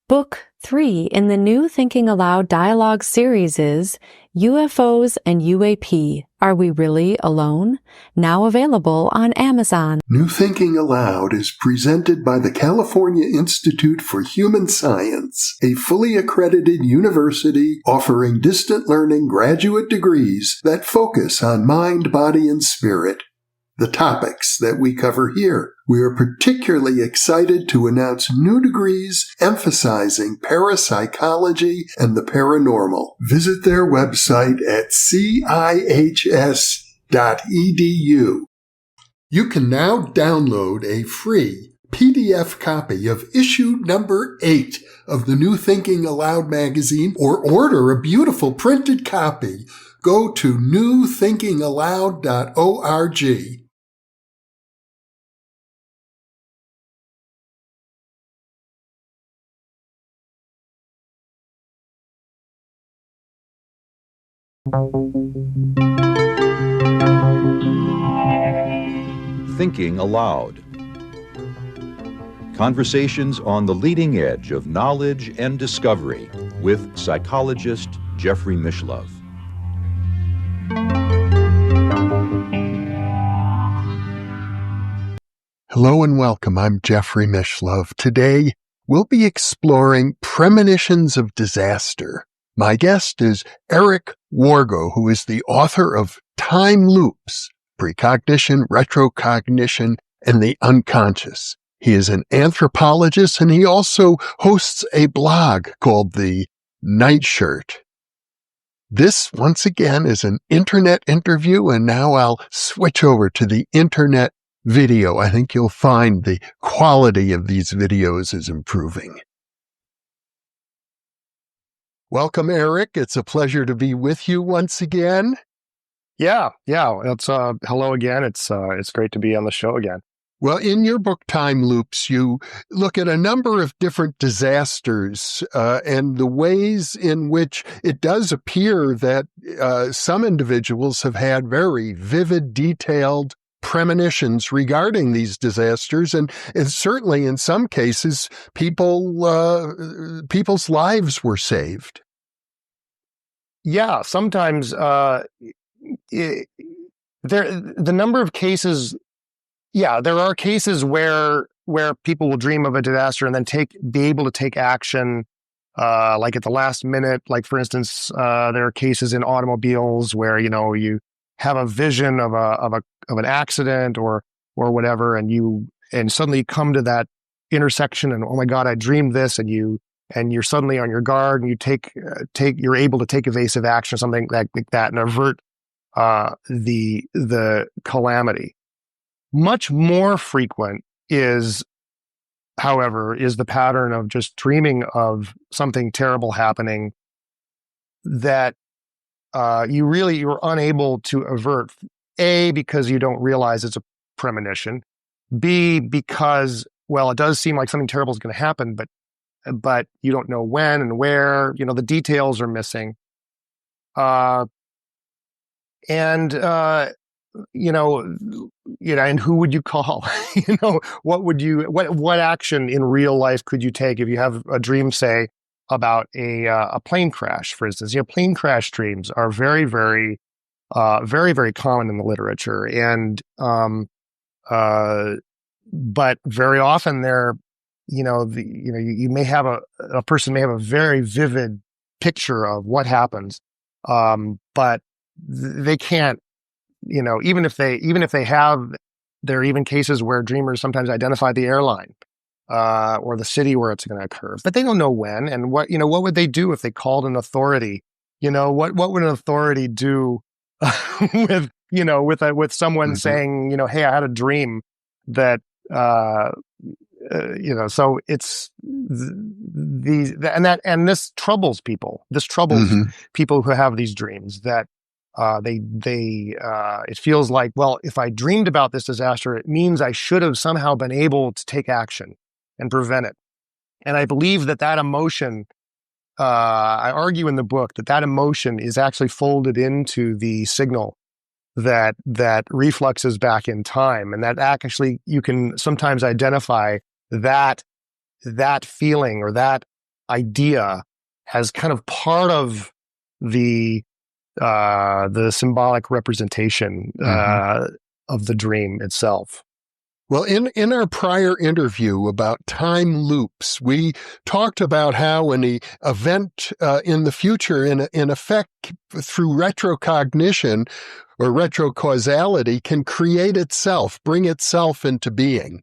Book 3 in the new Thinking Aloud dialogue series is UFOs and UAP, Are We Really Alone? Now available on Amazon. New Thinking Aloud is presented by the California Institute for Human Science, a fully accredited university offering distant learning graduate degrees that focus on mind, body, and spirit. The topics that we cover here. We are particularly excited to announce new degrees emphasizing parapsychology and the paranormal. Visit their website at cihs.edu. You can now download a free PDF copy of issue number 8 of the New Thinking Aloud magazine or order a beautiful printed copy. Go to newthinkingaloud.org. Thinking Aloud. Conversations on the leading edge of knowledge and discovery with psychologist Jeffrey Mishlove. Hello and welcome. I'm Jeffrey Mishlove. Today, we'll be exploring premonitions of disaster. My guest is Eric Wargo, who is the author of Time Loops, Precognition, Retrocognition, and the Unconscious. He is an anthropologist, and he also hosts a blog called The Nightshirt. This, once again, is an internet interview, and now I'll switch over to the internet video. I think you'll find the quality of these videos is improving. Welcome, Eric. It's a pleasure to be with you once again. Yeah. It's hello again. It's great to be on the show again. Well, in your book, Time Loops, you look at a number of different disasters and the ways in which it does appear that some individuals have had very vivid, detailed premonitions regarding these disasters, and certainly in some cases, people's lives were saved. Yeah, sometimes the number of cases. Yeah, there are cases where people will dream of a disaster and then be able to take action, like at the last minute. Like for instance, there are cases in automobiles where you have a vision of an accident or whatever, and suddenly you come to that intersection and, oh my God, I dreamed this, and you're suddenly on your guard, and you're able to take evasive action or something like that and avert the calamity. Much more frequent however, is the pattern of just dreaming of something terrible happening that you're unable to avert. A, because you don't realize it's a premonition. B, because, well, it does seem like something terrible is going to happen, but you don't know when and where. The details are missing. And and who would you call? What action in real life could you take if you have a dream, say, about a plane crash, for instance? Plane crash dreams are very, very, very, very common in the literature, and but very often they're, you may have a person may have a very vivid picture of what happens, but they can't. Even if they have, there are even cases where dreamers sometimes identify the airline or the city where it's going to occur, but they don't know when and what. What would they do if they called an authority? What would an authority do with someone saying, hey, I had a dream that So it's this troubles people. This troubles people who have these dreams that. It feels like, well, if I dreamed about this disaster, it means I should have somehow been able to take action and prevent it. And I believe that emotion, I argue in the book that emotion is actually folded into the signal that refluxes back in time. And that actually, you can sometimes identify that feeling or that idea as kind of part of the symbolic representation of the dream itself. Well, in our prior interview about time loops, we talked about how an event in the future, in effect, through retrocognition or retrocausality, can create itself, bring itself into being.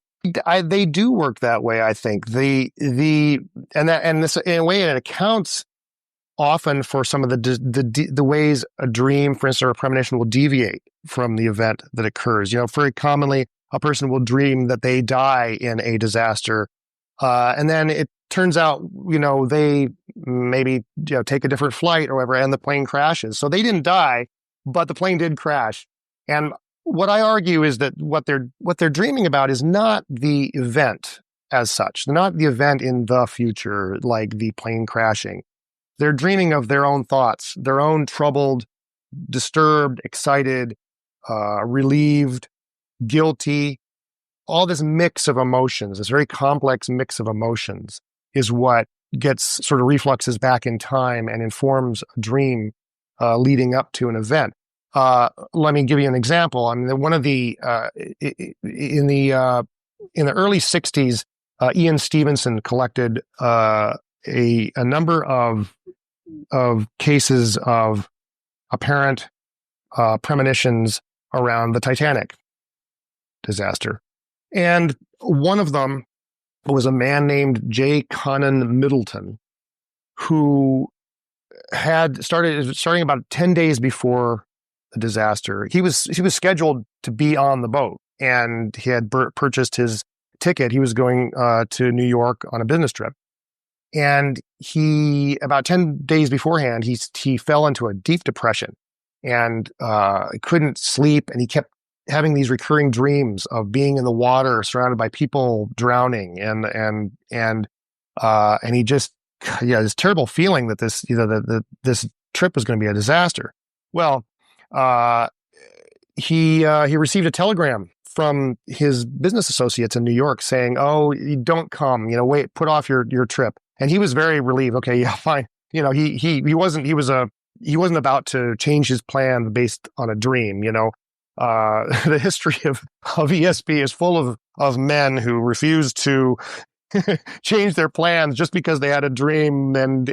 They do work that way, I think. This in a way it accounts often for some of the ways a dream, for instance, or a premonition will deviate from the event that occurs. Very commonly, a person will dream that they die in a disaster, and then it turns out, they maybe take a different flight or whatever, and the plane crashes. So they didn't die, but the plane did crash. And what I argue is that what they're dreaming about is not the event as such, not the event in the future, like the plane crashing. They're dreaming of their own thoughts, their own troubled, disturbed, excited, relieved, guilty. All this mix of emotions, this very complex mix of emotions, is what gets sort of refluxes back in time and informs a dream leading up to an event. Let me give you an example. I mean, one of the in the early '60s, Ian Stevenson collected a number of cases of apparent premonitions around the Titanic disaster, and one of them was a man named J. Conan Middleton, who had starting about 10 days before the disaster. He was scheduled to be on the boat, and he had purchased his ticket. He was going to New York on a business trip, and he, about 10 days beforehand, he fell into a deep depression and couldn't sleep, and he kept having these recurring dreams of being in the water, surrounded by people drowning, and he just, this terrible feeling that this this trip was going to be a disaster. Well, he received a telegram from his business associates in New York saying, "Oh, you don't come, wait, put off your trip." And he was very relieved. Okay, yeah, fine. He wasn't about to change his plan based on a dream. The history of ESP is full of men who refuse to change their plans just because they had a dream, and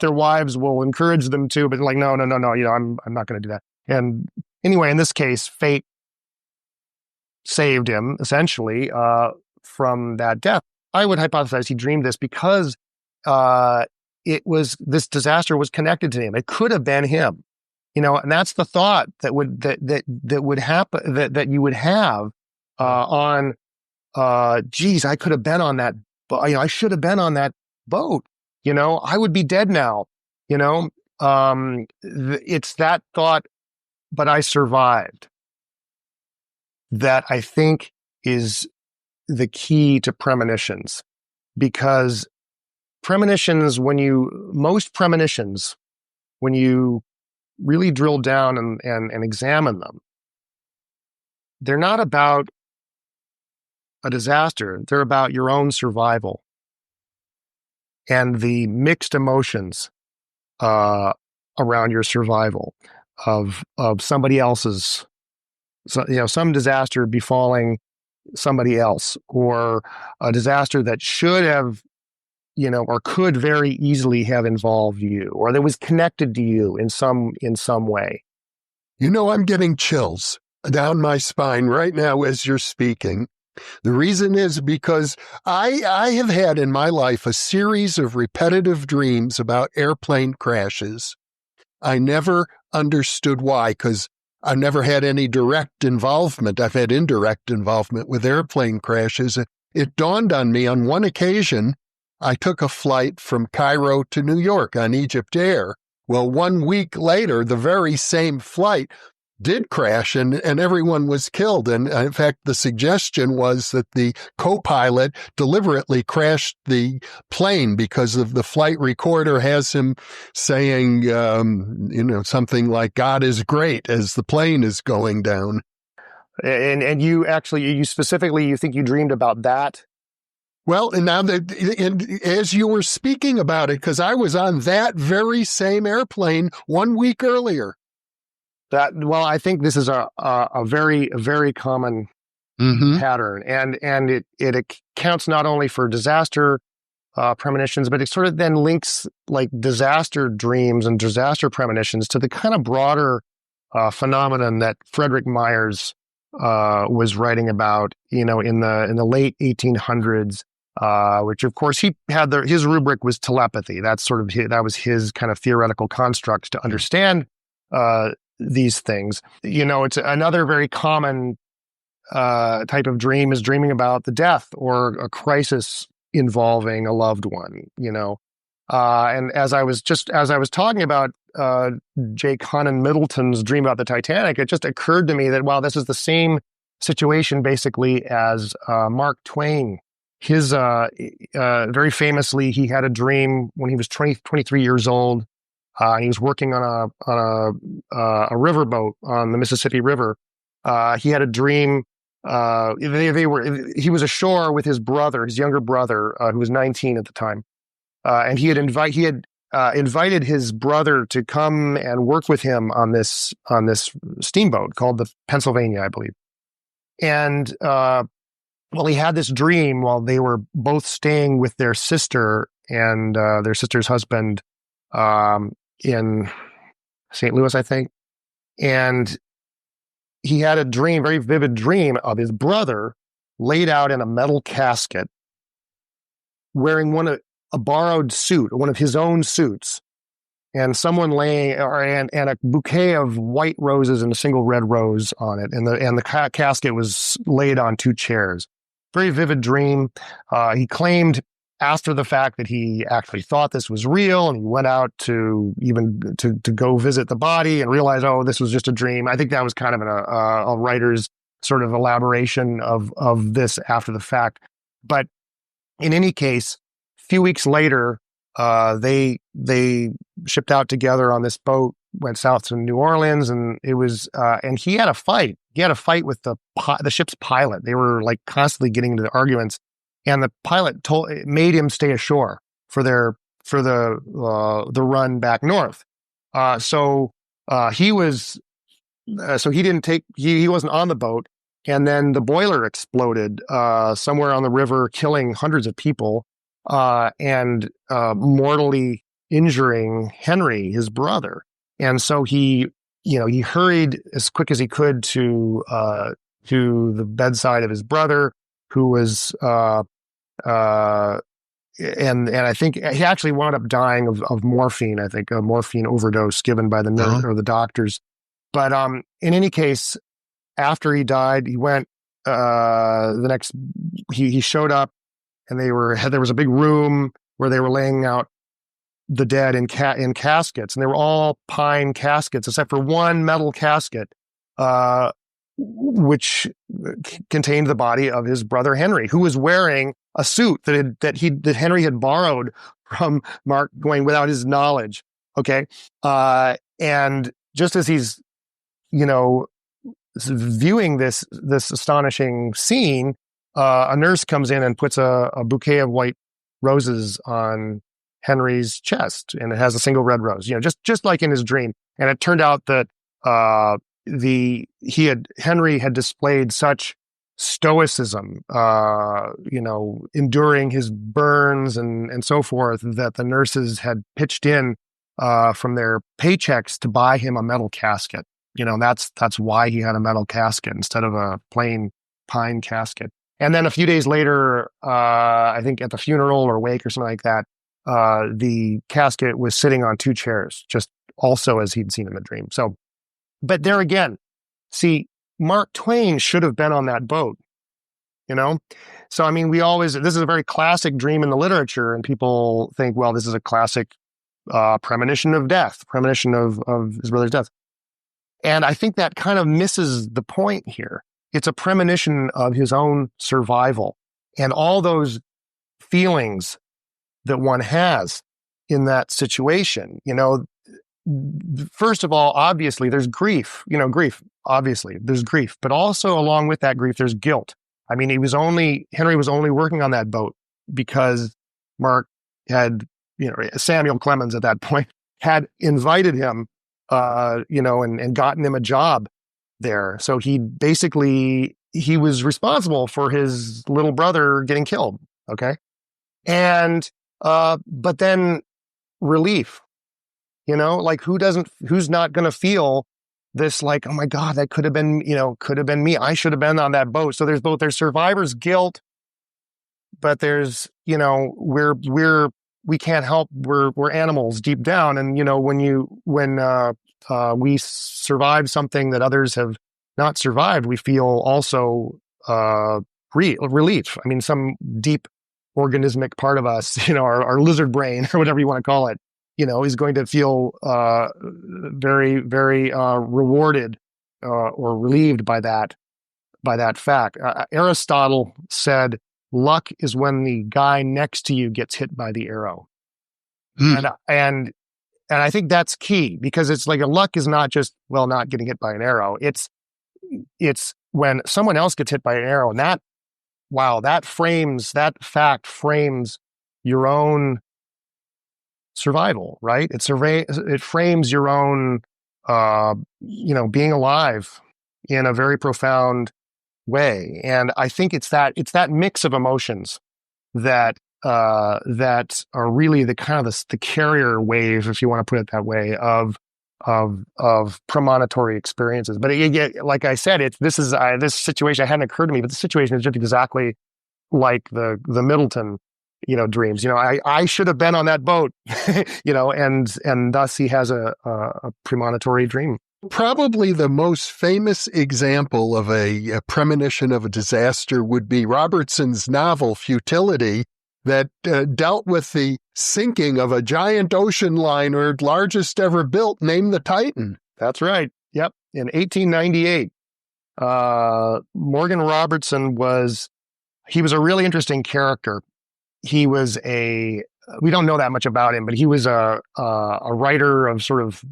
their wives will encourage them to, but like, no, I'm not going to do that. And anyway, in this case, fate saved him essentially from that death. I would hypothesize he dreamed this because this disaster was connected to him. It could have been him. And that's the thought that would happen, that you would have on, geez, I could have been on that, I should have been on that boat. I would be dead now. It's that thought, but I survived, that I think is the key to premonitions, because most premonitions, when you really drill down and examine them, they're not about a disaster. They're about your own survival and the mixed emotions around your survival of somebody else's, some disaster befalling somebody else, or a disaster that should have, or could very easily have involved you, or that was connected to you in some way. I'm getting chills down my spine right now as you're speaking. The reason is because I have had in my life a series of repetitive dreams about airplane crashes. I never understood why, because I've never had any direct involvement. I've had indirect involvement with airplane crashes. It dawned on me on one occasion, I took a flight from Cairo to New York on Egypt Air. Well, 1 week later, the very same flight did crash, and everyone was killed. And in fact, the suggestion was that the co-pilot deliberately crashed the plane because of the flight recorder has him saying, something like, "God is great," as the plane is going down. And you think you dreamed about that Well, and now and as you were speaking about it, because I was on that very same airplane 1 week earlier. Well, I think this is a very common pattern, and it accounts not only for disaster premonitions, but it sort of then links like disaster dreams and disaster premonitions to the kind of broader phenomenon that Frederick Myers was writing about, in the late 1800s, which of course he had his rubric was telepathy. That was his kind of theoretical construct to understand these things. It's another very common type of dream is dreaming about the death or a crisis involving a loved one, and as I was talking about Jake Hunnan Middleton's dream about the Titanic, it just occurred to me that, wow, this is the same situation basically as Mark Twain. His very famously, he had a dream when he was 23 years old. He was working on a riverboat on the Mississippi River. He had a dream. He was ashore with his brother, his younger brother, who was 19 at the time, and he had invited his brother to come and work with him on this steamboat called the Pennsylvania, I believe. And he had this dream while they were both staying with their sister and their sister's husband in St. Louis, I think, and he had a dream, very vivid dream, of his brother laid out in a metal casket, wearing a borrowed suit, one of his own suits, and someone and a bouquet of white roses and a single red rose on it, and the casket was laid on 2 chairs. Very vivid dream. He claimed after the fact that he actually thought this was real, and he went out to go visit the body and realized, oh, this was just a dream. I think that was kind of a writer's sort of elaboration of this after the fact. But in any case, a few weeks later, they shipped out together on this boat, went south to New Orleans, and it was and he had a fight. He had a fight with the ship's pilot. They were like constantly getting into arguments. And the pilot made him stay ashore for the run back north. So he wasn't on the boat. And then the boiler exploded somewhere on the river, killing hundreds of people and mortally injuring Henry, his brother. And so he hurried as quick as he could to the bedside of his brother, who was and I think he actually wound up dying of morphine. I think a morphine overdose given by the nurse or the doctors. But in any case, after he died, he went he showed up, and there was a big room where they were laying out the dead in caskets, and they were all pine caskets except for one metal casket, which contained the body of his brother Henry, who was wearing a suit that Henry had borrowed from Mark Twain without his knowledge. Okay, and just as he's viewing this astonishing scene, a nurse comes in and puts a bouquet of white roses on Henry's chest, and it has a single red rose. Just like in his dream. And it turned out that Henry had displayed such stoicism, enduring his burns and so forth, that the nurses had pitched in from their paychecks to buy him a metal casket. That's why he had a metal casket instead of a plain pine casket. And then a few days later, I think at the funeral or wake or something like that, the casket was sitting on 2 chairs, just also as he'd seen in the dream. So, but there again, see, Mark Twain should have been on that boat, So, I mean, this is a very classic dream in the literature, and people think, well, this is a classic premonition of death, premonition of his brother's death. And I think that kind of misses the point here. It's a premonition of his own survival and all those feelings that one has in that situation. First of all, obviously, there's grief. Obviously, there's grief. But also along with that grief, there's guilt. I mean, Henry was only working on that boat because Mark had, Samuel Clemens at that point had invited him, and gotten him a job there. So he was responsible for his little brother getting killed. Okay. And, but then relief, who's not going to feel this, like, oh my God, that could have been me. I should have been on that boat. So there's survivor's guilt, but there's, we can't help. We're animals deep down. And, when we survive something that others have not survived, we feel also, relief. I mean, some deep organismic part of us, our lizard brain or whatever you want to call it, is going to feel very, very rewarded or relieved by that fact. Aristotle said, "Luck is when the guy next to you gets hit by the arrow," and I think that's key, because it's like, a luck is not just not getting hit by an arrow. It's when someone else gets hit by an arrow, and that fact frames your own survival, right? It frames your own, being alive in a very profound way. And I think it's that mix of emotions that are really the kind of the carrier wave, if you want to put it that way, of premonitory experiences. But like I said, this situation hadn't occurred to me, but the situation is just exactly like the Middleton, dreams. I should have been on that boat, and thus he has a premonitory dream. Probably the most famous example of a premonition of a disaster would be Robertson's novel Futility, that dealt with the sinking of a giant ocean liner, largest ever built, named the Titan. That's right. Yep. In 1898, Morgan Robertson was a really interesting character. He was we don't know that much about him, but he was a writer of sort of,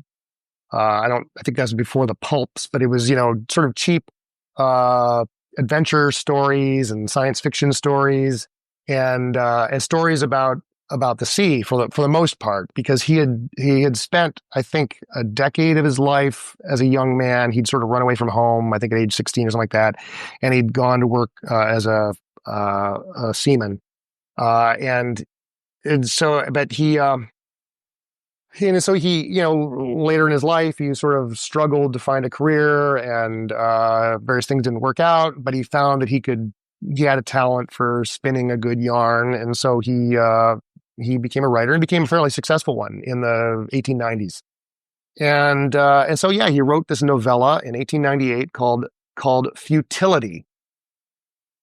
I think that's before the pulps, but it was, sort of cheap, adventure stories and science fiction stories, and stories about the sea for the most part, because he had spent, I think, a decade of his life as a young man. He'd sort of run away from home, I think at age 16 or something like that, and he'd gone to work as a seaman, and so later in his life, he sort of struggled to find a career, and various things didn't work out, but he found that he had a talent for spinning a good yarn. And so he became a writer, and became a fairly successful one in the 1890s. And so, he wrote this novella in 1898 called Futility.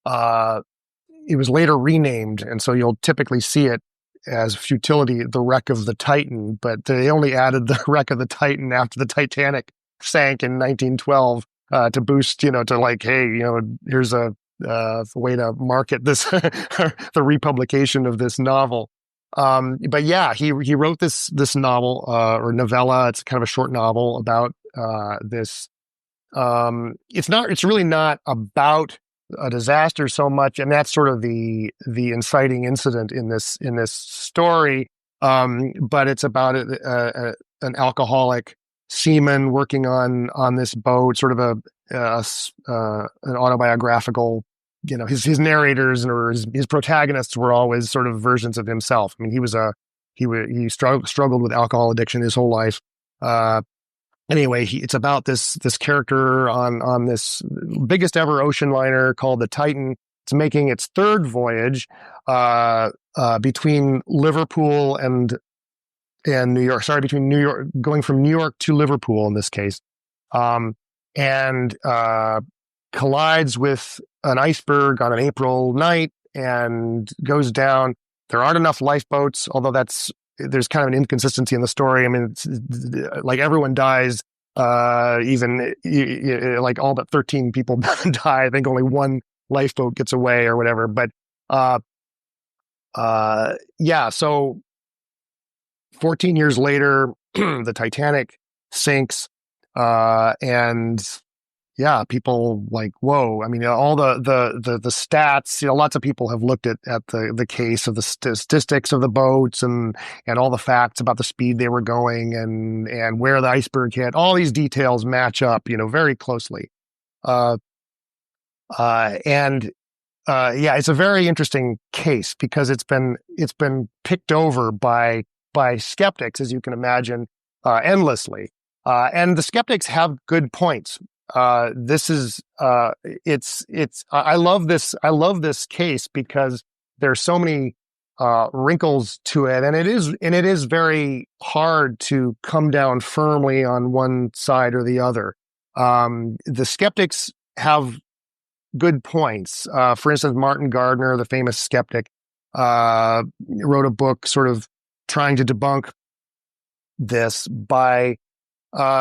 It was later renamed, and so you'll typically see it as Futility, the Wreck of the Titan, but they only added the Wreck of the Titan after the Titanic sank in 1912 to boost, to like, hey, here's a way to market this, the republication of this novel. But he wrote this novel or novella. It's kind of a short novel about this. It's really not about a disaster so much, and that's sort of the inciting incident in this story. But it's about an alcoholic seaman working on this boat, sort of an autobiographical. His narrators or his protagonists were always sort of versions of himself. I mean, he struggled with alcohol addiction his whole life. Anyway, it's about this character on this biggest ever ocean liner called the Titan. It's making its third voyage between Liverpool and New York. Sorry, between New York, going from New York to Liverpool in this case, and collides with an iceberg on an April night and goes down. There aren't enough lifeboats, although there's kind of an inconsistency in the story. I mean, it's like everyone dies, even like all but 13 people die. I think only one lifeboat gets away or whatever. But so 14 years later, the Titanic sinks, and people like, whoa. I mean, all the stats, lots of people have looked at the case of the statistics of the boats and all the facts about the speed they were going and where the iceberg hit. All these details match up, very closely. It's a very interesting case because it's been picked over by skeptics, as you can imagine, endlessly. And the skeptics have good points. I love this case because there's so many wrinkles to it, and it is very hard to come down firmly on one side or the other. The skeptics have good points. For instance, Martin Gardner, the famous skeptic, wrote a book sort of trying to debunk this by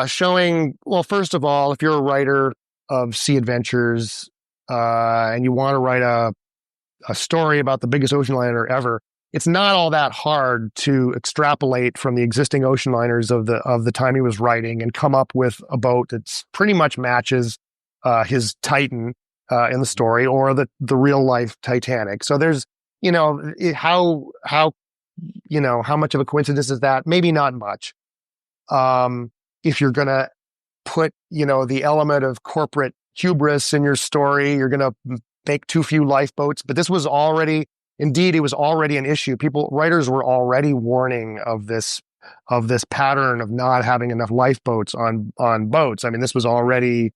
showing, well, first of all, if you're a writer of sea adventures and you want to write a story about the biggest ocean liner ever, it's not all that hard to extrapolate from the existing ocean liners of the time he was writing and come up with a boat that pretty much matches his Titan in the story, or the real life Titanic. So there's, how much of a coincidence is that? Maybe not much. If you're going to put, the element of corporate hubris in your story, you're going to make too few lifeboats. But this was already, indeed, it was already an issue. Writers were already warning of this pattern of not having enough lifeboats on boats. I mean, this was already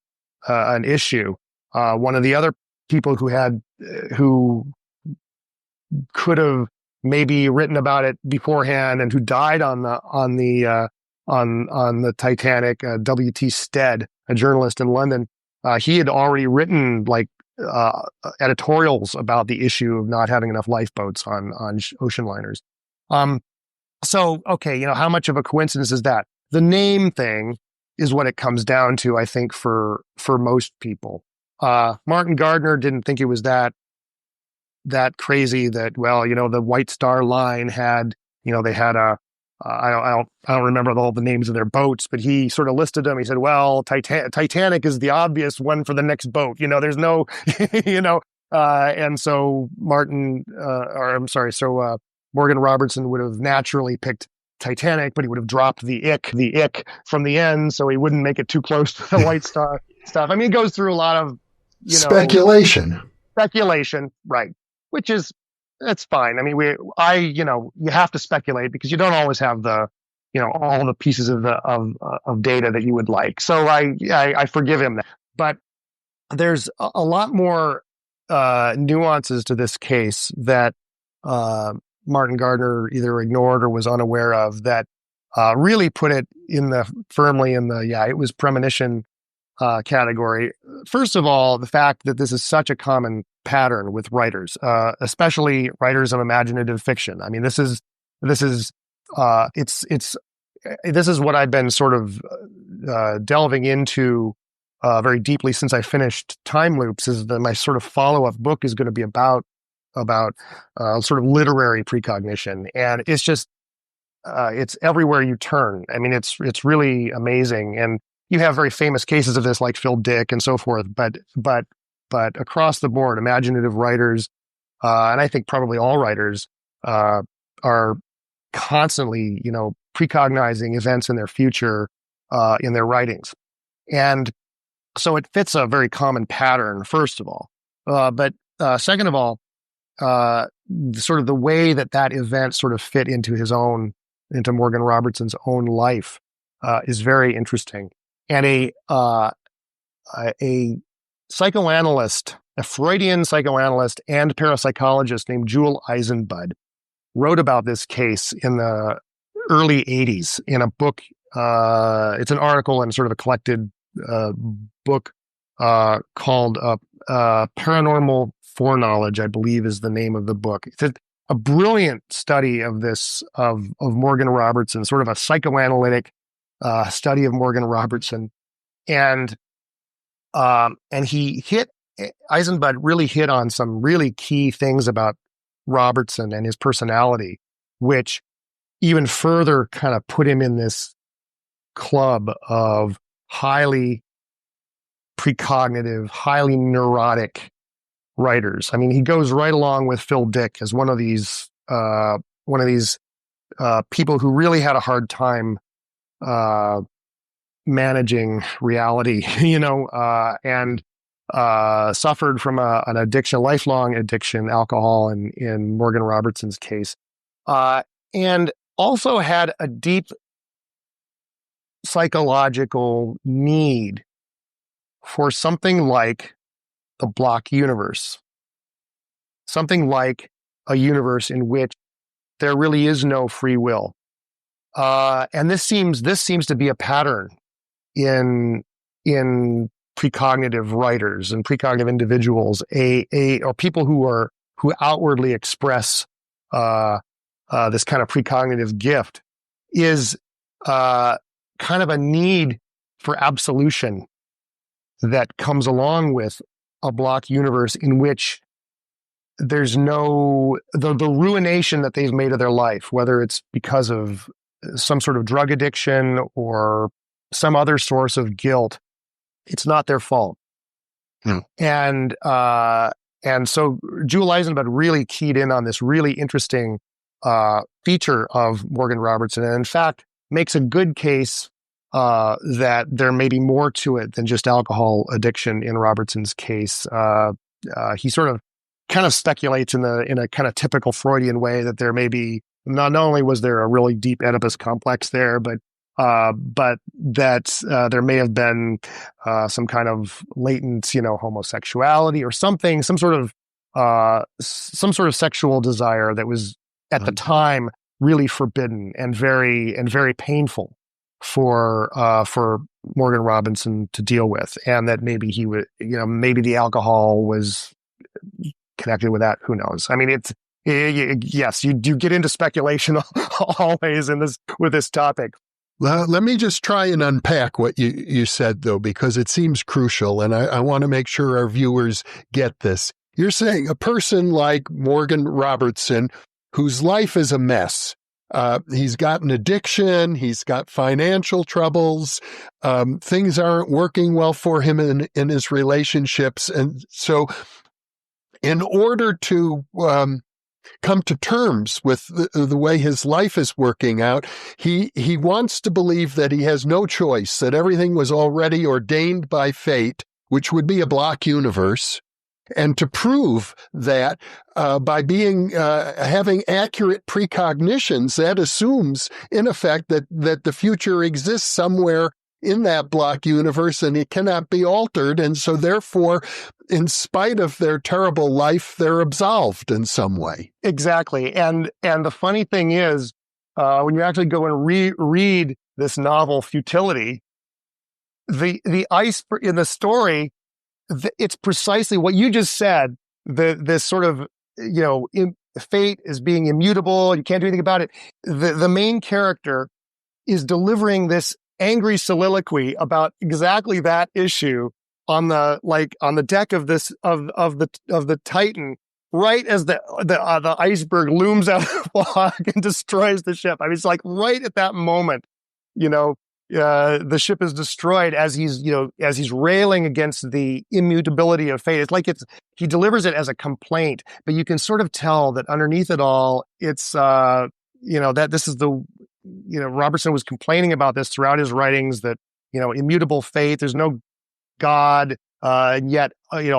an issue. One of the other people who could have maybe written about it beforehand and who died on the Titanic, W.T. Stead, a journalist in London, he had already written editorials about the issue of not having enough lifeboats on ocean liners. How much of a coincidence is that? The name thing is what it comes down to, I think, for most people. Martin Gardner didn't think it was that crazy that, the White Star Line had, they had I don't remember all the names of their boats, but he sort of listed them. He said, well, Titanic is the obvious one for the next boat. There's no, and so Morgan Robertson would have naturally picked Titanic, but he would have dropped the ick from the end, so he wouldn't make it too close to the White Star stuff. I mean, it goes through a lot of speculation, right? Which is, that's fine. I mean, you have to speculate because you don't always have the, all the pieces of data that you would like. So I forgive him that. But there's a lot more nuances to this case that Martin Gardner either ignored or was unaware of that really put it firmly in the it was premonition category. First of all, the fact that this is such a common pattern with writers, especially writers of imaginative fiction. I mean, this is what I've been sort of delving into very deeply since I finished Time Loops. Is that my sort of follow-up book is going to be about sort of literary precognition, and it's just it's everywhere you turn. I mean, it's really amazing, and you have very famous cases of this, like Phil Dick and so forth. But across the board, imaginative writers, and I think probably all writers, are constantly, precognizing events in their future in their writings, and so it fits a very common pattern. First of all, but second of all, sort of the way that event sort of fit into Morgan Robertson's own life is very interesting. And a psychoanalyst, a Freudian psychoanalyst and parapsychologist named Jewel Eisenbud wrote about this case in the early 80s in a book. It's an article in sort of a collected book called Paranormal Foreknowledge, I believe is the name of the book. It's a brilliant study of Morgan Robertson, sort of a psychoanalytic study of Morgan Robertson. And Eisenbud really hit on some really key things about Robertson and his personality, which even further kind of put him in this club of highly precognitive, highly neurotic writers. I mean, he goes right along with Phil Dick as one of these people who really had a hard time managing reality, and suffered from an addiction, lifelong addiction, alcohol, in Morgan Robertson's case, and also had a deep psychological need for something like the block universe, something like a universe in which there really is no free will. And this seems to be a pattern in precognitive writers and precognitive individuals, or people who outwardly express this kind of precognitive gift, is kind of a need for absolution that comes along with a block universe in which there's no the ruination that they've made of their life, whether it's because of some sort of drug addiction or some other source of guilt. It's not their fault. And so Jewel Eisenbud really keyed in on this really interesting feature of Morgan Robertson, and in fact makes a good case that there may be more to it than just alcohol addiction in Robertson's case. He sort of kind of speculates in a kind of typical Freudian way that there may be, not only was there a really deep Oedipus complex there, but that there may have been some kind of latent, homosexuality or something, some sort of sexual desire that was at the time really forbidden and very painful for Morgan Robertson to deal with, and that maybe he would, maybe the alcohol was connected with that. Who knows? I mean, yes, you do get into speculation always with this topic. Let me just try and unpack what you said, though, because it seems crucial, and I want to make sure our viewers get this. You're saying a person like Morgan Robertson, whose life is a mess, he's got an addiction, he's got financial troubles, things aren't working well for him in his relationships, and so in order to come to terms with the way his life is working out, he wants to believe that he has no choice, that everything was already ordained by fate, which would be a block universe, and to prove that by having accurate precognitions, that assumes in effect that the future exists somewhere in that block universe and it cannot be altered, and so therefore, in spite of their terrible life, they're absolved in some way. Exactly. And the funny thing is, when you actually go and read this novel, Futility, the iceberg in the story, it's precisely what you just said. This sort of, fate is being immutable. You can't do anything about it. The main character is delivering this angry soliloquy about exactly that issue on the deck of the Titan, right as the iceberg looms out of the fog and destroys the ship. I mean, it's like right at that moment, the ship is destroyed as he's railing against the immutability of fate. It's like he delivers it as a complaint, but you can sort of tell that underneath it all, it's that this is Robertson was complaining about this throughout his writings, that immutable fate, there's no God, and yet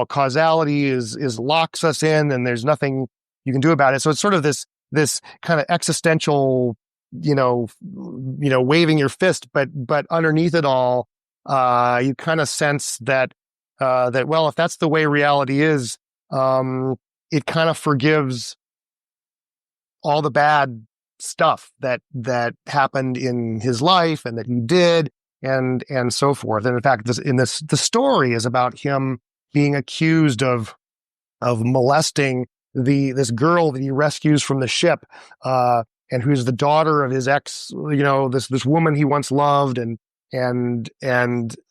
causality is locks us in, and there's nothing you can do about it. So it's sort of this kind of existential, waving your fist, but underneath it all, you kind of sense that well, if that's the way reality is, it kind of forgives all the bad stuff that happened in his life and that he did, and so forth. And in fact, the story is about him being accused of molesting this girl that he rescues from the ship, and who's the daughter of his ex, this woman he once loved, but then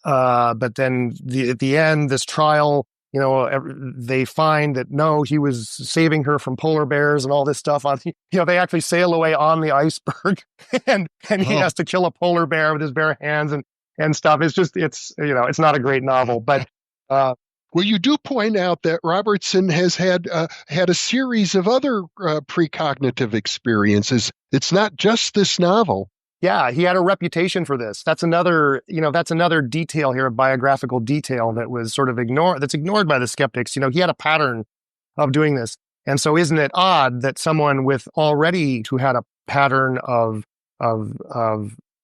at the end, this trial, they find that no, he was saving her from polar bears and all this stuff they actually sail away on the iceberg and he has to kill a polar bear with his bare hands and stuff. It's just, it's not a great novel, but Well, you do point out that Robertson has had a series of other precognitive experiences. It's not just this novel. Yeah, he had a reputation for this. That's another detail here, a biographical detail that was sort of that's ignored by the skeptics. He had a pattern of doing this. And so isn't it odd that someone who had a pattern of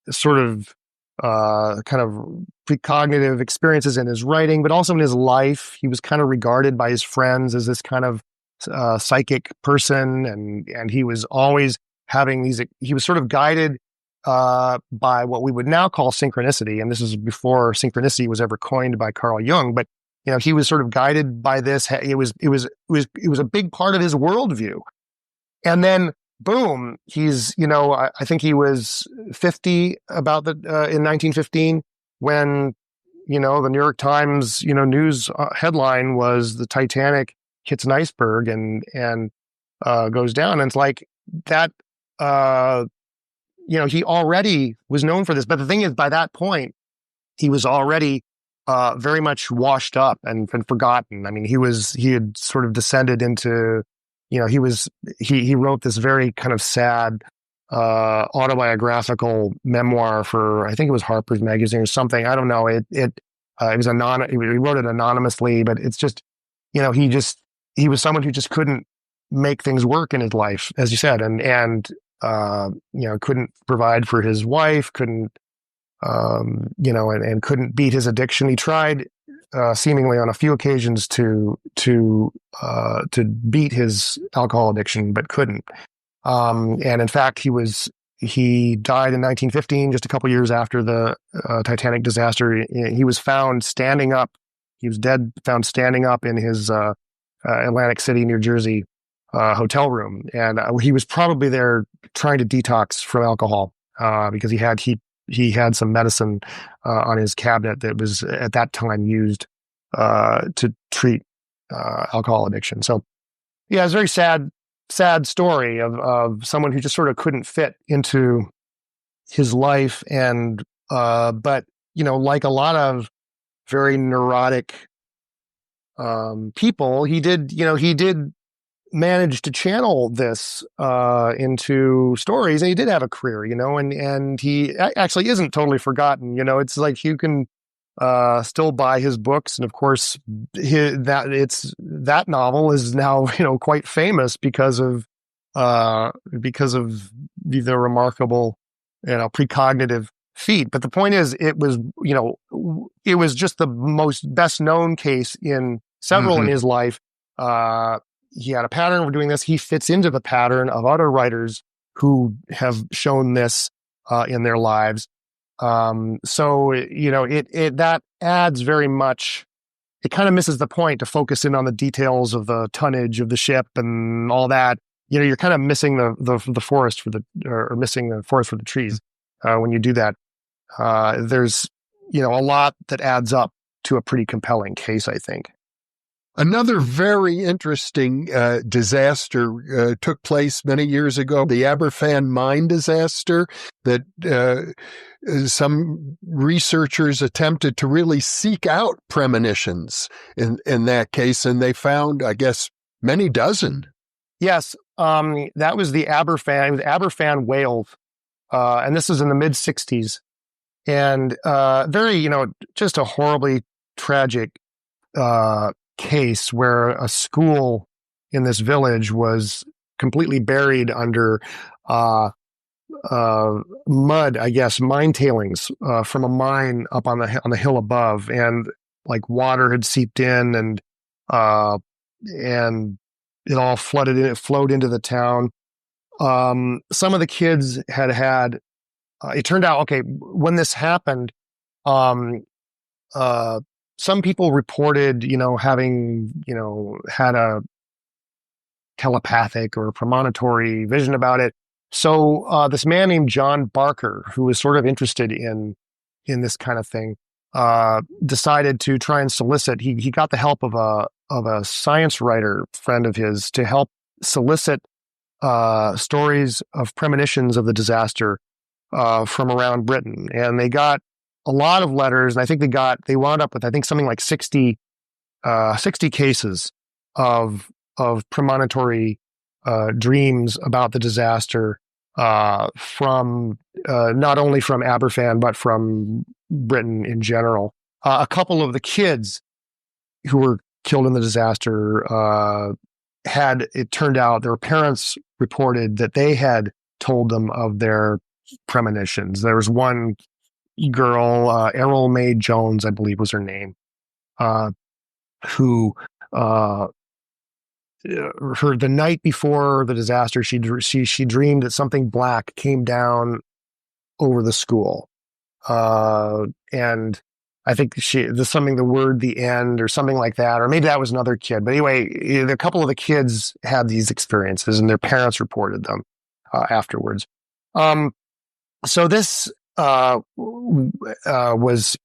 sort of kind of precognitive experiences in his writing, but also in his life, he was kind of regarded by his friends as this kind of psychic person, and he was always he was sort of guided by what we would now call synchronicity, and this is before synchronicity was ever coined by Carl Jung. But he was sort of guided by this. It was a big part of his worldview. And then, boom, he's I think he was 50 in 1915 when the New York Times news headline was the Titanic hits an iceberg and goes down, and it's like that. He already was known for this. But the thing is, by that point, he was already very much washed up and forgotten. I mean, he had sort of descended into, he wrote this very kind of sad autobiographical memoir for, I think it was Harper's Magazine or something. I don't know. It was he wrote it anonymously, but it's just, he was someone who just couldn't make things work in his life, as you said, and couldn't provide for his wife, couldn't, and couldn't beat his addiction. He tried, seemingly on a few occasions to beat his alcohol addiction, but couldn't. And in fact, he died in 1915, just a couple years after the Titanic disaster. He was found standing up. He was dead, found standing up in his Atlantic City, New Jersey hotel room, and he was probably there trying to detox from alcohol because he had some medicine on his cabinet that was at that time used to treat alcohol addiction. So, yeah, it's a very sad story of someone who just sort of couldn't fit into his life, and but like a lot of very neurotic people, he did managed to channel this into stories, and he did have a career, and he actually isn't totally forgotten. It's like you can still buy his books, and of course that novel is now quite famous because of the remarkable precognitive feat. But the point is, it was just the best known case in several in his life. He had a pattern for doing this. He fits into the pattern of other writers who have shown this in their lives. So that adds very much. It kind of misses the point to focus in on the details of the tonnage of the ship and all that. You're kind of missing the forest missing the forest for the trees when you do that. There's a lot that adds up to a pretty compelling case, I think. Another very interesting disaster took place many years ago, the Aberfan mine disaster that some researchers attempted to really seek out premonitions in that case, and they found, I guess, many dozen. Yes, that was the Aberfan whale, and this was in the mid-'60s, and very, just a horribly tragic case where a school in this village was completely buried under mud, I guess, mine tailings from a mine up on the hill above, and like water had seeped in, and it all flowed into the town. Some of the kids had it turned out, okay, when this happened, some people reported, having, had a telepathic or premonitory vision about it. So this man named John Barker, who was sort of interested in this kind of thing, decided to try and solicit. He got the help of a science writer friend of his to help solicit stories of premonitions of the disaster from around Britain, and they got a lot of letters, and I think they wound up with, I think, something like 60 60 cases of premonitory dreams about the disaster from not only from Aberfan but from Britain in general. A couple of the kids who were killed in the disaster it turned out their parents reported that they had told them of their premonitions. There was one girl, Errol Mae Jones, I believe was her name, who the night before the disaster, she dreamed that something black came down over the school, and I think the word "the end" or something like that, or maybe that was another kid. But anyway, a couple of the kids had these experiences, and their parents reported them afterwards. So this was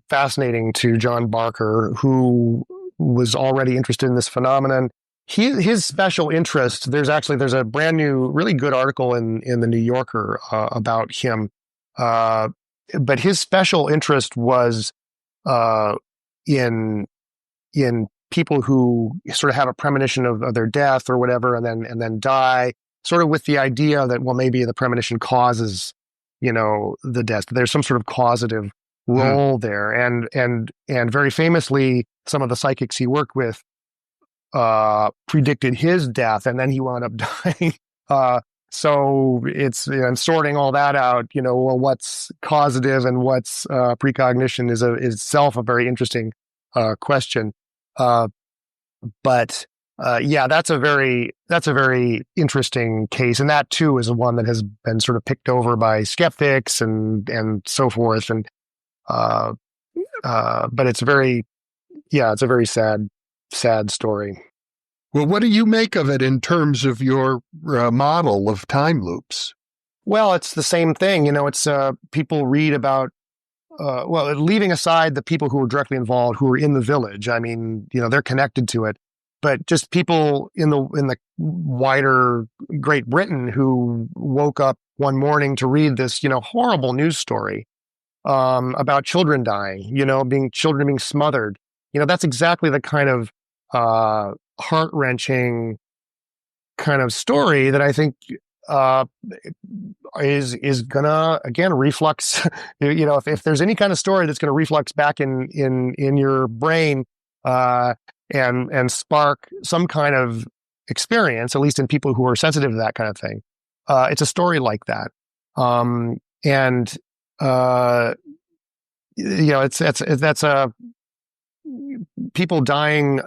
fascinating to John Barker, who was already interested in this phenomenon. His special interest, there's a brand new, really good article in the New Yorker about him. But his special interest was in people who sort of have a premonition of their death or whatever, and then die, sort of with the idea that, well, maybe the premonition causes, the death. There's some sort of causative role there, and very famously, some of the psychics he worked with predicted his death, and then he wound up dying. So it's sorting all that out. Well, what's causative and what's precognition is itself a very interesting question. But that's a very interesting case, and that too is one that has been sort of picked over by skeptics and so forth. And but it's a very sad story. Well, what do you make of it in terms of your model of time loops? Well, it's the same thing. It's people read about, leaving aside the people who were directly involved, who were in the village. I mean, they're connected to it, but just people in the wider Great Britain who woke up one morning to read this, horrible news story about children dying, children being smothered. That's exactly the kind of heart-wrenching kind of story that I think is gonna, again, reflux. If there's any kind of story that's going to reflux back in your brain and spark some kind of experience, at least in people who are sensitive to that kind of thing, it's a story like that. That's a people dying,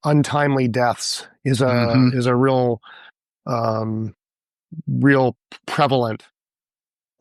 untimely deaths is a real prevalent.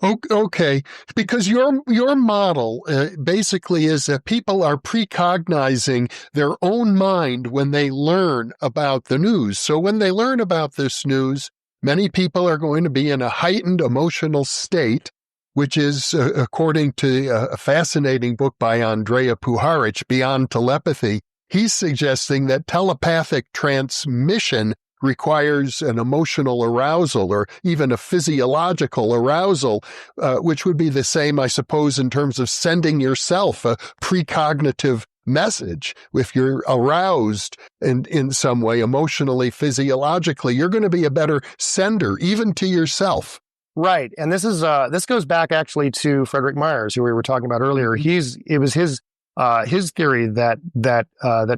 Okay, because your model basically is that people are precognizing their own mind when they learn about the news. So when they learn about this news, many people are going to be in a heightened emotional state, which is, according to a fascinating book by Andrea Puharich, Beyond Telepathy, he's suggesting that telepathic transmission requires an emotional arousal or even a physiological arousal, which would be the same, I suppose, in terms of sending yourself a precognitive message. If you're aroused in some way, emotionally, physiologically, you're going to be a better sender, even to yourself. Right, and this goes back actually to Frederick Myers, who we were talking about earlier. It was his theory that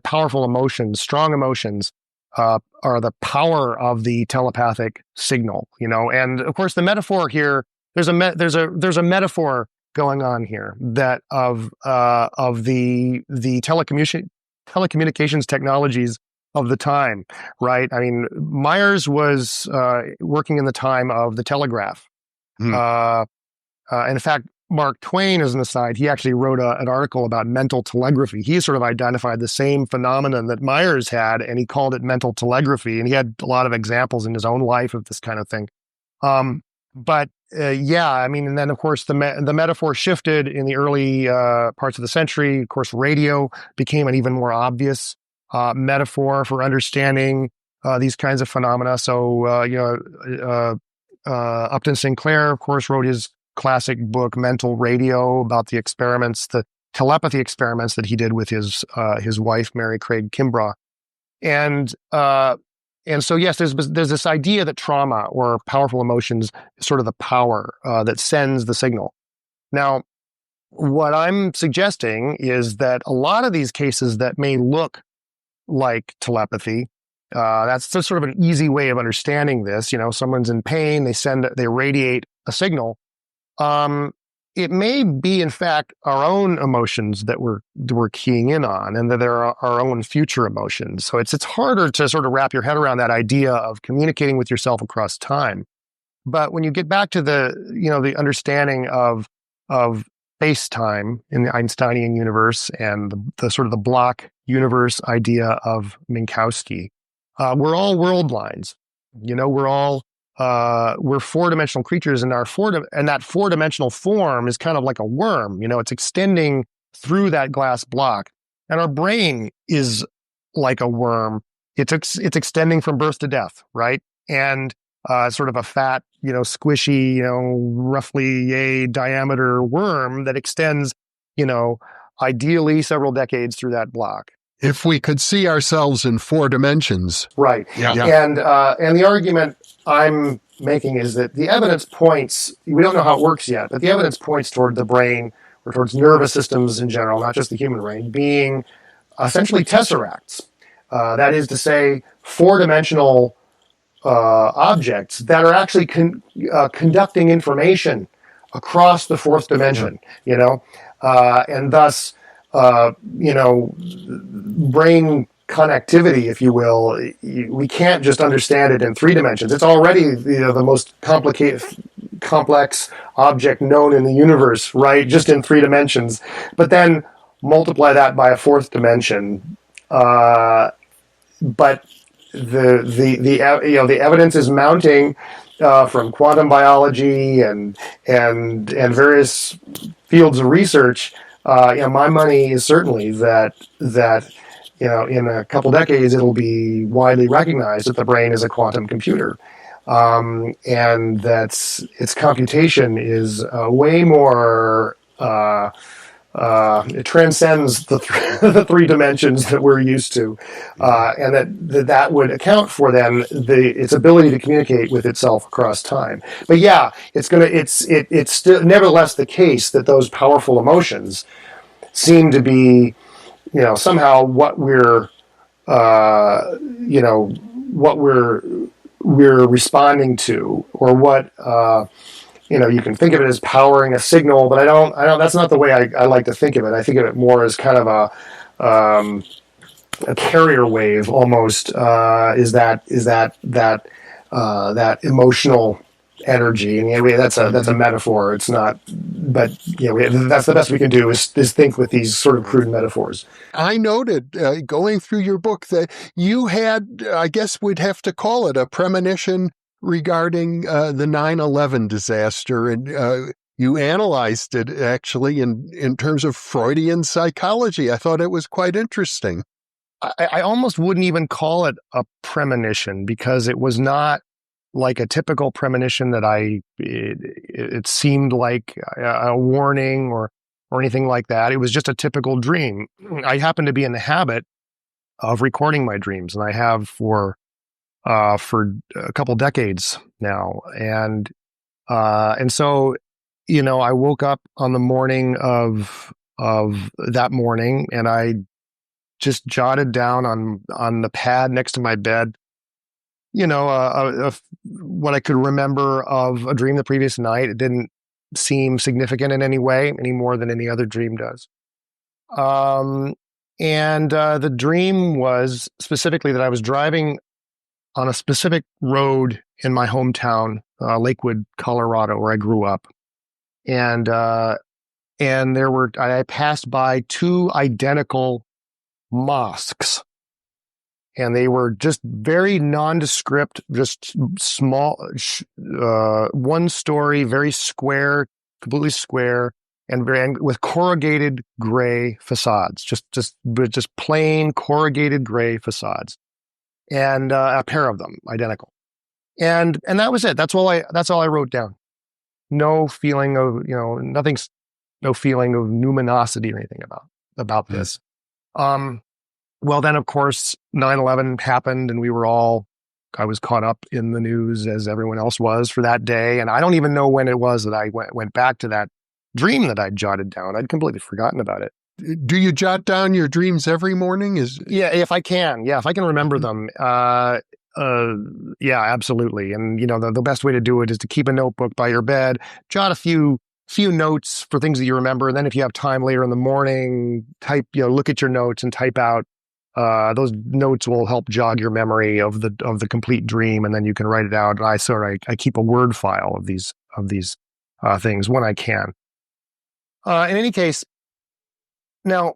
powerful emotions, strong emotions, are the power of the telepathic signal. And of course the metaphor here, there's a metaphor going on here that of the telecommunications technologies of the time, right? I mean, Myers was working in the time of the telegraph. And in fact, Mark Twain, as an aside, he actually wrote an article about mental telegraphy. He sort of identified the same phenomenon that Myers had, and he called it mental telegraphy. And he had a lot of examples in his own life of this kind of thing. And then of course the metaphor shifted in the early parts of the century. Of course, radio became an even more obvious metaphor for understanding these kinds of phenomena. So, Upton Sinclair, of course, wrote his classic book, Mental Radio, about the experiments, the telepathy experiments that he did with his wife, Mary Craig Kimbrough. And so, yes, there's this idea that trauma or powerful emotions is sort of the power that sends the signal. Now, what I'm suggesting is that a lot of these cases that may look like telepathy, that's just sort of an easy way of understanding this. Someone's in pain, they radiate a signal. It may be, in fact, our own emotions that we're keying in on, and that they're our own future emotions. So it's harder to sort of wrap your head around that idea of communicating with yourself across time. But when you get back to the understanding of space-time in the Einsteinian universe and the sort of the block universe idea of Minkowski, we're all world lines. We're four-dimensional creatures, and that four-dimensional form is kind of like a worm. It's extending through that glass block, and our brain is like a worm. It's extending from birth to death, right? And sort of a fat, squishy, roughly a diameter worm that extends, ideally several decades through that block. If we could see ourselves in 4 dimensions. Right. Yeah. And the argument I'm making is that the evidence points, we don't know how it works yet, but the evidence points toward the brain or towards nervous systems in general, not just the human brain, being essentially tesseracts. That is to say, 4-dimensional objects that are actually conducting information across the 4th dimension, and thus, brain connectivity, if you will. We can't just understand it in 3 dimensions. It's already the most complex object known in the universe, right? Just in 3 dimensions. But then multiply that by a 4th dimension. But the evidence is mounting from quantum biology and various fields of research. My money is certainly that in a couple decades it'll be widely recognized that the brain is a quantum computer, and that its computation is way more. It transcends the 3 dimensions that we're used to, and that would account for then its ability to communicate with itself across time. But yeah, it's still nevertheless the case that those powerful emotions seem to be, somehow what we're responding to, or what. You can think of it as powering a signal, but I don't, that's not the way I like to think of it. I think of it more as kind of a carrier wave almost, is that emotional energy. And that's a metaphor. It's not, but that's the best we can do is think with these sort of crude metaphors. I noted going through your book that you had, I guess we'd have to call it a premonition regarding the 9/11 disaster, and you analyzed it actually in terms of Freudian psychology. I thought it was quite interesting. I almost wouldn't even call it a premonition, because it was not like a typical premonition that it seemed like a warning or anything like that. It was just a typical dream. I happen to be in the habit of recording my dreams, and I have for a couple decades now. And so, I woke up on the morning of that morning, and I just jotted down on the pad next to my bed, what I could remember of a dream the previous night. It didn't seem significant in any way, any more than any other dream does. And the dream was specifically that I was driving on a specific road in my hometown, Lakewood, Colorado, where I grew up. And I passed by 2 identical mosques, and they were just very nondescript, just small, 1-story, very square, completely square, and with corrugated gray facades, just plain corrugated gray facades. And a pair of them, identical, and that was it. That's all I wrote down. No feeling of nothing no feeling of numinosity or anything about this. Well, then, of course, 9/11 happened, and I was caught up in the news as everyone else was for that day. And I don't even know when it was that I went back to that dream that I'd jotted down. I'd completely forgotten about it. Do you jot down your dreams every morning? Yeah, if I can. Yeah, if I can remember them. Yeah, absolutely. And, the best way to do it is to keep a notebook by your bed, jot a few notes for things that you remember. And then if you have time later in the morning, look at your notes and type out. Those notes will help jog your memory of the complete dream, and then you can write it out. And I keep a Word file of these things when I can. In any case, now,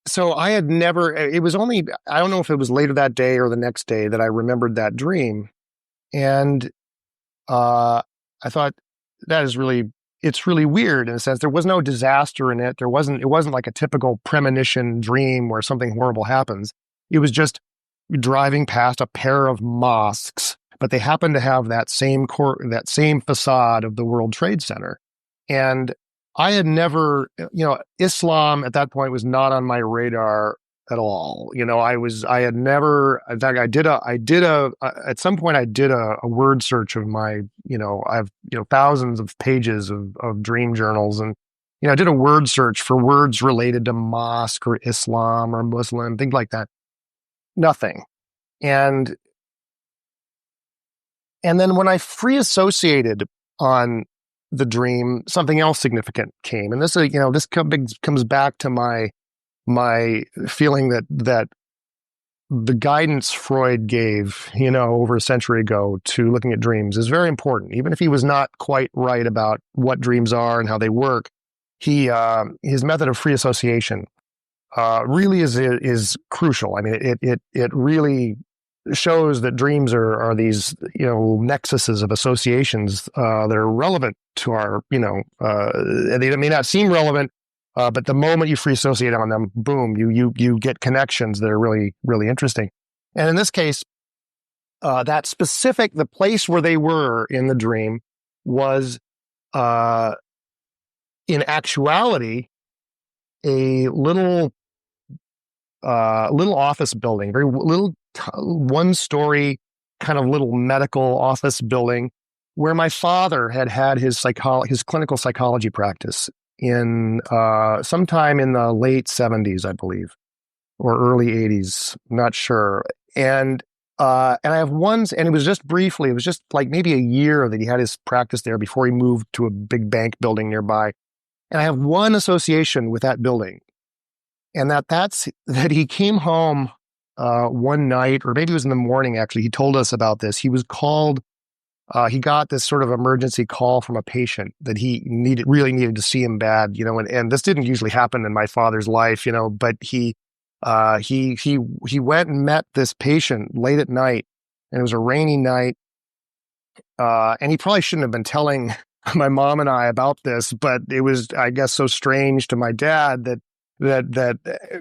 so I had never. It was only, I don't know if it was later that day or the next day that I remembered that dream, and I thought it's really weird in a sense. There was no disaster in it. It wasn't like a typical premonition dream where something horrible happens. It was just driving past a pair of mosques, but they happened to have that same facade of the World Trade Center. And I had never, Islam at that point was not on my radar at all. I had never, in fact, at some point I did a word search of my, I have, thousands of pages of dream journals. And, I did a word search for words related to mosque or Islam or Muslim, things like that. Nothing. And then when I free associated on the dream, something else significant came. And this comes back to my feeling that the guidance Freud gave, over a century ago to looking at dreams is very important. Even if he was not quite right about what dreams are and how they work, his method of free association really is crucial. I mean, it really shows that dreams are these, nexuses of associations that are relevant to our, they may not seem relevant, but the moment you free associate on them, boom, you get connections that are really, really interesting. And in this case, the place where they were in the dream was, in actuality, a little office building, very little, one-story kind of little medical office building where my father had his clinical psychology practice in sometime in the late 70s, I believe, or early 80s, not sure. And I have and it was just like maybe a year that he had his practice there before he moved to a big bank building nearby. And I have one association with that building, and that's that he came home one night, or maybe it was in the morning, actually. He told us about this. He was called, he got this sort of emergency call from a patient that he really needed to see him bad, and this didn't usually happen in my father's life, but he went and met this patient late at night, and it was a rainy night. And he probably shouldn't have been telling my mom and I about this, but it was, I guess, so strange to my dad that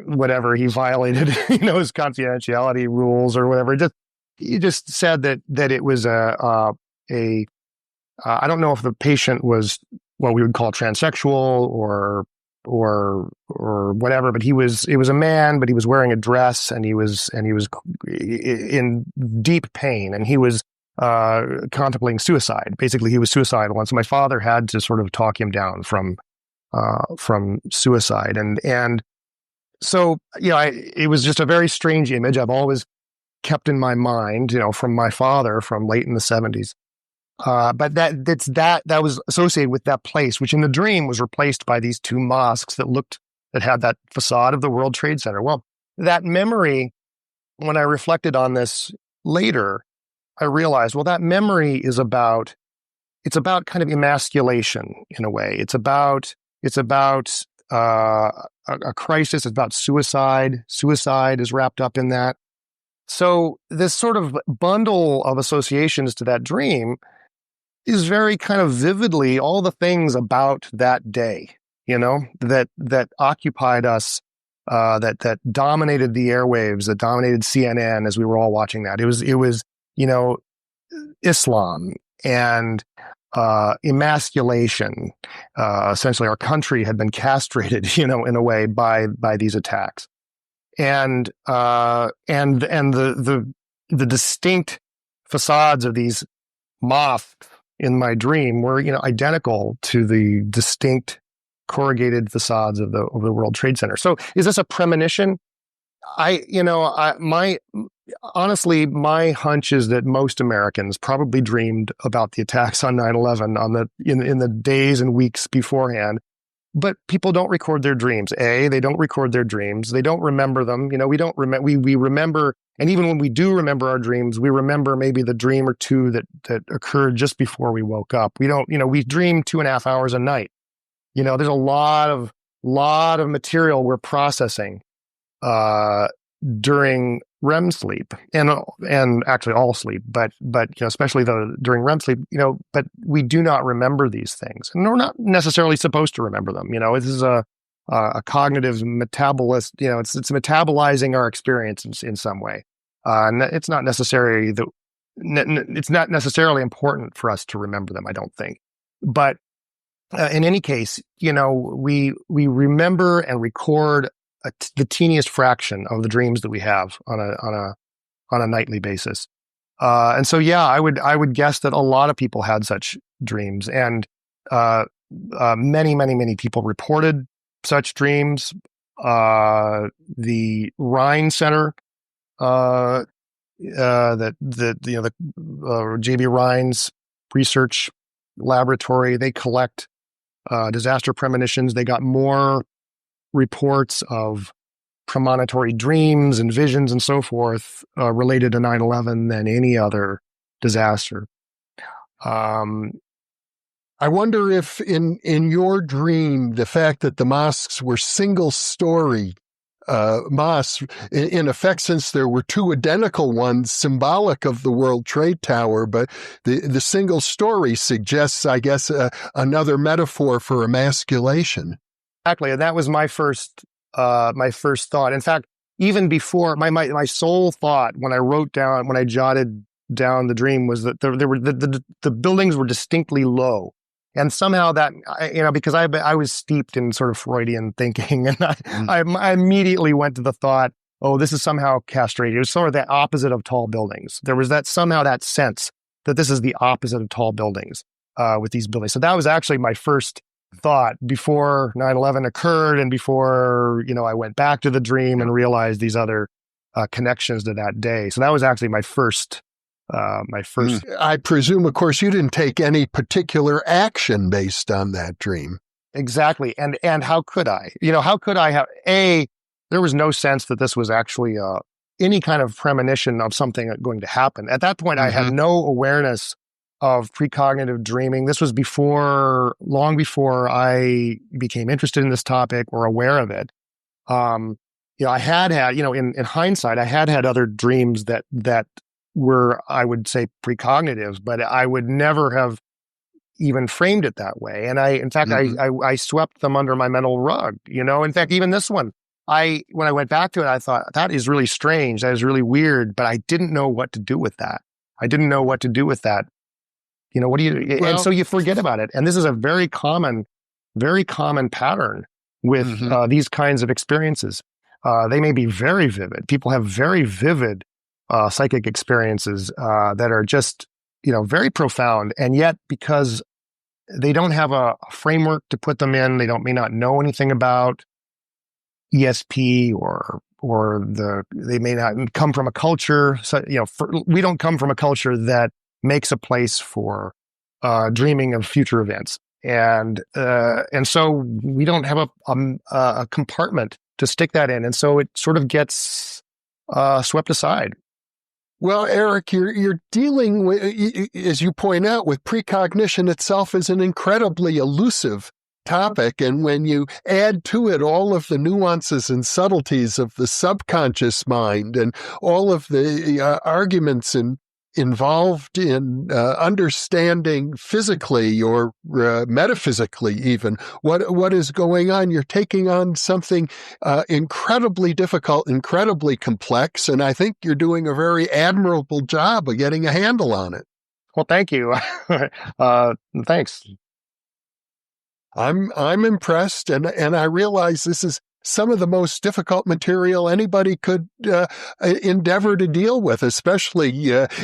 whatever, he violated, his confidentiality rules or whatever. He just said that it was I don't know if the patient was what we would call transsexual or whatever, but it was a man, but he was wearing a dress, and he was in deep pain, and he was contemplating suicide. Basically, he was suicidal, and so my father had to sort of talk him down from suicide. And so, it was just a very strange image I've always kept in my mind, from my father from late in the 70s. But that was associated with that place, which in the dream was replaced by these two mosques that had that facade of the World Trade Center. Well, that memory, when I reflected on this later, I realized, well, that memory is about kind of emasculation in a way. It's about a crisis. It's about suicide. Suicide is wrapped up in that. So this sort of bundle of associations to that dream is very kind of vividly all the things about that day, that occupied us, that dominated the airwaves, that dominated CNN as we were all watching that. It was Islam and emasculation. Essentially, our country had been castrated, in a way by these attacks, and the distinct facades of these mosques in my dream were, identical to the distinct corrugated facades of the World Trade Center. So, is this a premonition? Honestly, my hunch is that most Americans probably dreamed about the attacks on 9/11 in the days and weeks beforehand. But people don't record their dreams. They don't record their dreams. They don't remember them. We don't remember. We remember, and even when we do remember our dreams, we remember maybe the dream or two that occurred just before we woke up. We don't. We dream 2.5 hours a night. There's a lot of material we're processing during REM sleep and actually all sleep, but especially during REM sleep, but we do not remember these things, and we're not necessarily supposed to remember them. This is a cognitive metabolist. It's metabolizing our experience in some way. And it's not necessarily important for us to remember them, I don't think. But in any case, we remember and record the teeniest fraction of the dreams that we have on a nightly basis. And so, I would guess that a lot of people had such dreams, and many people reported such dreams. The Rhine Center, J.B. Rhine's research laboratory, they collect disaster premonitions. They got more reports of premonitory dreams and visions and so forth related to 9/11 than any other disaster. I wonder if in your dream, the fact that the mosques were single-story mosques, in effect, since there were two identical ones symbolic of the World Trade Tower, but the single story suggests, I guess, another metaphor for emasculation. Exactly, and that was my first thought. In fact, even before my sole thought when I jotted down the dream was that the buildings were distinctly low, and somehow that because I was steeped in sort of Freudian thinking, and I immediately went to the thought, oh, this is somehow castrated. It was sort of the opposite of tall buildings. There was that sense that this is the opposite of tall buildings with these buildings. So that was actually my first thought before 9/11 occurred, and before I went back to the dream and realized these other connections to that day. So that was actually my first. I presume, of course, you didn't take any particular action based on that dream. Exactly, and how could I? How could I have? There was no sense that this was actually any kind of premonition of something going to happen. At that point, I had no awareness of precognitive dreaming. This was long before I became interested in this topic or aware of it. I had, in hindsight, I had other dreams that were, I would say, precognitive, but I would never have even framed it that way. And I swept them under my mental rug. In fact, even this one, when I went back to it, I thought, that is really strange. That is really weird, but I didn't know what to do with that. What do you, and so you forget about it. And this is a very common pattern with these kinds of experiences. They may be very vivid. People have very vivid psychic experiences that are just, very profound. And yet, because they don't have a framework to put them in, may not know anything about ESP they may not come from a culture. So, we don't come from a culture that makes a place for dreaming of future events, and so we don't have a compartment to stick that in, and so it sort of gets swept aside. Well, Eric, you're dealing with, as you point out, with precognition itself is an incredibly elusive topic, and when you add to it all of the nuances and subtleties of the subconscious mind and all of the arguments involved in understanding physically or metaphysically even what is going on, you're taking on something incredibly difficult, incredibly complex, and I think you're doing a very admirable job of getting a handle on it. Well, thank you. Thanks. I'm impressed, and I realize this is some of the most difficult material anybody could endeavor to deal with, especially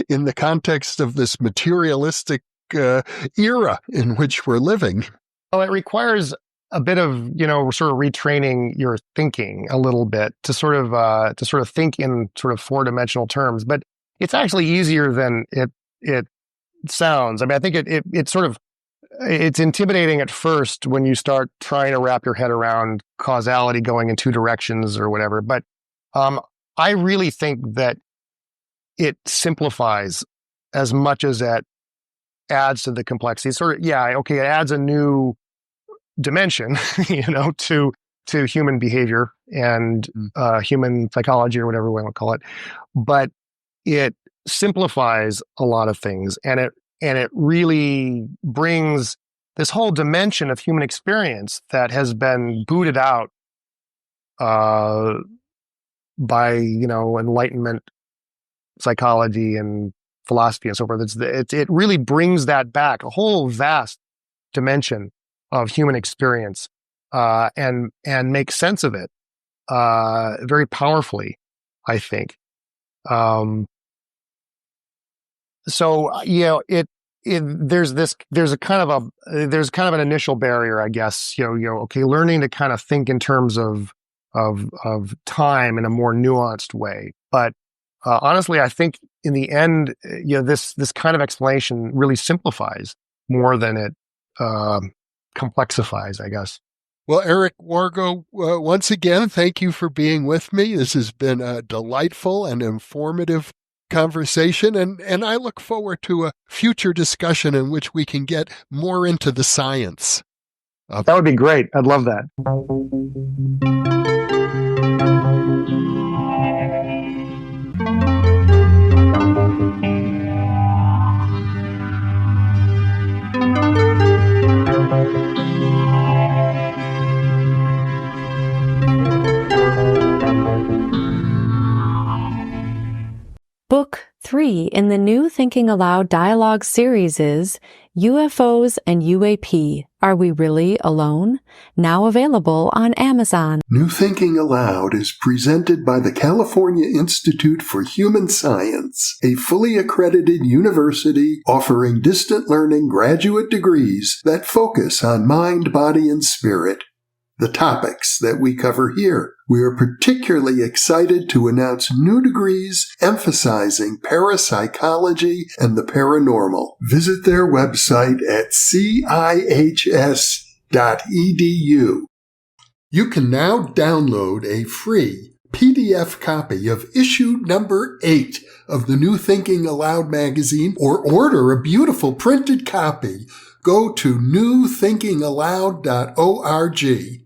in the context of this materialistic era in which we're living. Well, it requires a bit of, sort of retraining your thinking a little bit to sort of think in sort of four-dimensional terms. But it's actually easier than it sounds. I mean, I think it's intimidating at first when you start trying to wrap your head around causality going in two directions or whatever. But I really think that it simplifies as much as it adds to the complexity. It adds a new dimension, to human behavior and human psychology or whatever we want to call it. But it simplifies a lot of things, and it really brings this whole dimension of human experience that has been booted out by Enlightenment psychology and philosophy and so forth. It really brings that back, a whole vast dimension of human experience, and makes sense of it very powerfully, I think. There's a kind of an initial barrier, I guess. Learning to kind of think in terms of time in a more nuanced way. But honestly, I think in the end, this kind of explanation really simplifies more than it complexifies, I guess. Well, Eric Wargo, once again, thank you for being with me. This has been a delightful and informative conversation, and I look forward to a future discussion in which we can get more into the science. That would be great. I'd love that. Book 3 in the new Thinking Aloud dialogue series is UFOs and UAP, Are We Really Alone? Now available on Amazon. New Thinking Aloud is presented by the California Institute for Human Science, a fully accredited university offering distant learning graduate degrees that focus on mind, body, and spirit. The topics that we cover here. We are particularly excited to announce new degrees emphasizing parapsychology and the paranormal. Visit their website at cihs.edu. You can now download a free PDF copy of issue number 8 of the New Thinking Aloud magazine, or order a beautiful printed copy. Go to newthinkingaloud.org.